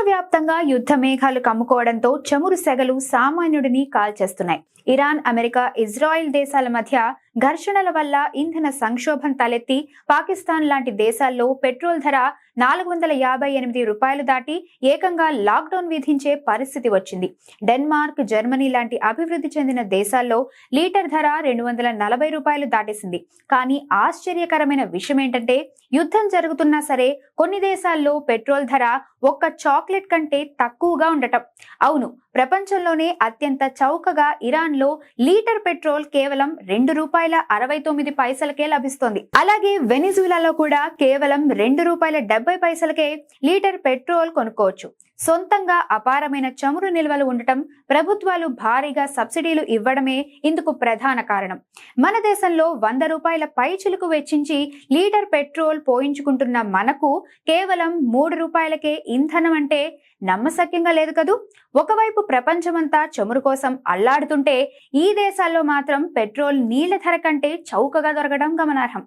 ప్రపంచవ్యాప్తంగా యుద్ధ మేఘాలు కమ్ముకోవడంతో చమురు సెగలు సామాన్యుడిని కాల్చేస్తున్నాయి. ఇరాన్, అమెరికా, ఇజ్రాయెల్ దేశాల మధ్య ఘర్షణల వల్ల ఇంధన సంక్షోభం తలెత్తి పాకిస్తాన్ లాంటి దేశాల్లో పెట్రోల్ ధర 458 రూపాయలు దాటి ఏకంగా లాక్డౌన్ విధించే పరిస్థితి వచ్చింది. డెన్మార్క్, జర్మనీ లాంటి అభివృద్ధి చెందిన దేశాల్లో లీటర్ ధర 240 రూపాయలు దాటేసింది. కానీ ఆశ్చర్యకరమైన విషయం ఏంటంటే, యుద్ధం జరుగుతున్నా సరే కొన్ని దేశాల్లో పెట్రోల్ ధర ఒక్క చాక్లెట్ కంటే తక్కువగా ఉండటం. అవును, ప్రపంచంలోనే అత్యంత చౌకగా ఇరాన్లో లీటర్ పెట్రోల్ కేవలం ₹2.69కే లభిస్తోంది. అలాగే వెనిజులాలో కూడా కేవలం ₹2.70కే లీటర్ పెట్రోల్ కొనుక్కోవచ్చు. సొంతంగా అపారమైన చమురు నిల్వలు ఉండటం, ప్రభుత్వాలు భారీగా సబ్సిడీలు ఇవ్వడమే ఇందుకు ప్రధాన కారణం. మన దేశంలో ₹100 పైచిలుకు వెచ్చించి లీటర్ పెట్రోల్ పోయించుకుంటున్న మనకు కేవలం ₹3కే ఇంధనం అంటే నమ్మశక్యంగా లేదు కదూ. ఒకవైపు ప్రపంచమంతా చమురు కోసం అల్లాడుతుంటే, ఈ దేశాల్లో మాత్రం పెట్రోల్ నీళ్ల ధర కంటే చౌకగా దొరకడం గమనార్హం.